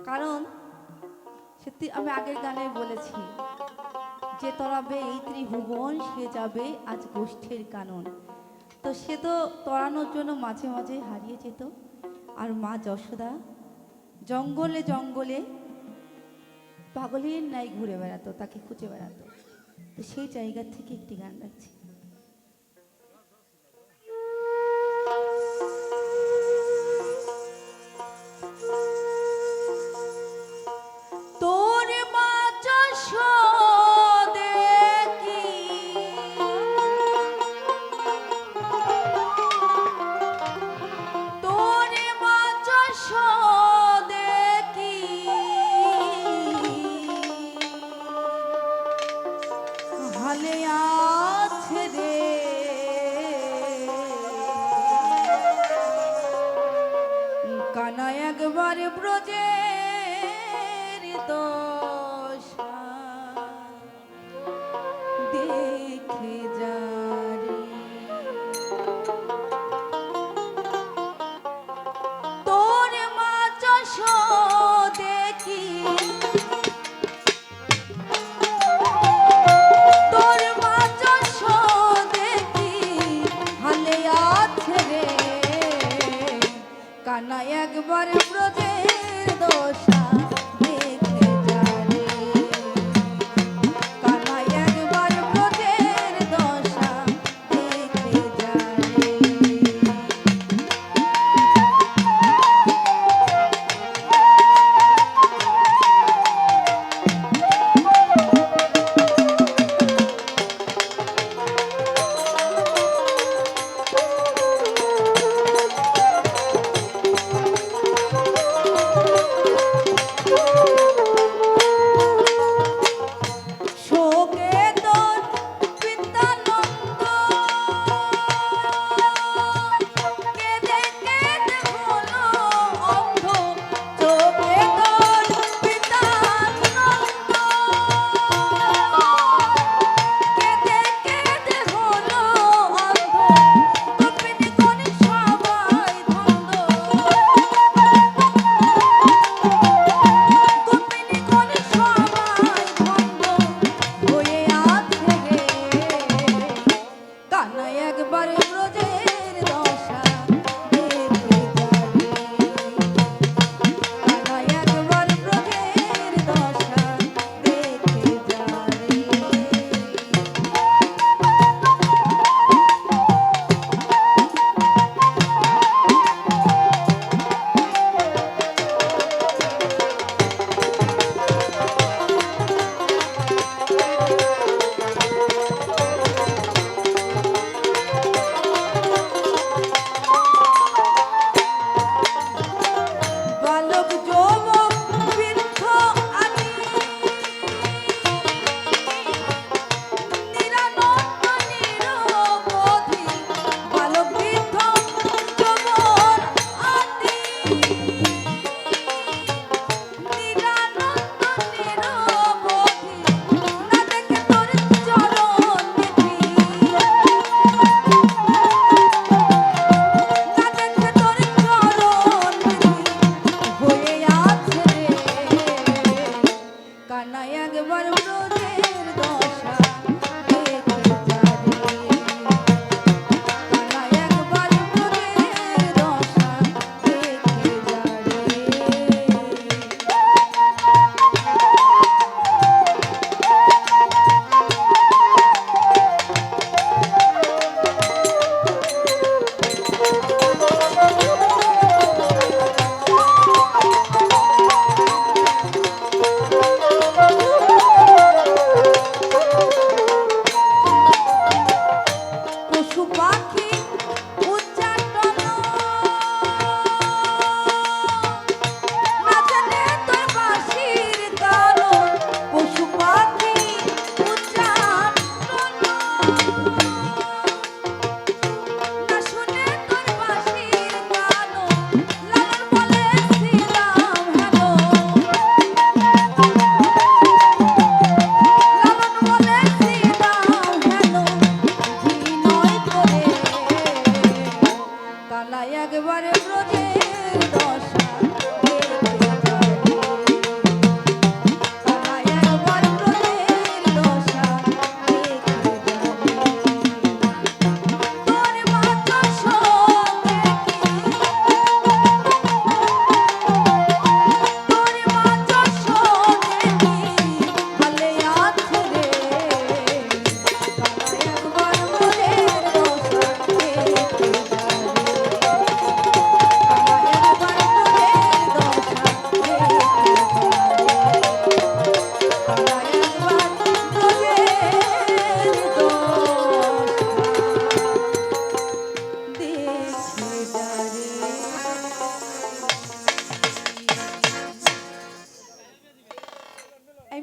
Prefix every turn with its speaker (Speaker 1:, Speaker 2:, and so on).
Speaker 1: কারণ সত্যি আমি আগের গানে বলেছি যে তরাবে এই ত্রিভুবন সে যাবে আজ গোষ্ঠীর কানন। তো সে তো তরানোর জন্য মাঝে মাঝে হারিয়ে যেত, আর মা যশোদা জঙ্গলে জঙ্গলে পাগলের ন্যায় ঘুরে বেড়াতো, তাকে খুঁজে বেড়াতো। তো সেই জায়গা থেকে একটি গান রাখছি। তোর মা যশোদে কি তোর মা যশোদে কি হালে আছে রে, কানা একবার ব্রজের দশা দেখে যারে। তোর মা যশোদে কি তোর মা যশোদে কি হালে আছে রে, কানা একবার ব্রজের দশা দেখে যারে, কানা একবার ব্রজের দশা দেখে যারে।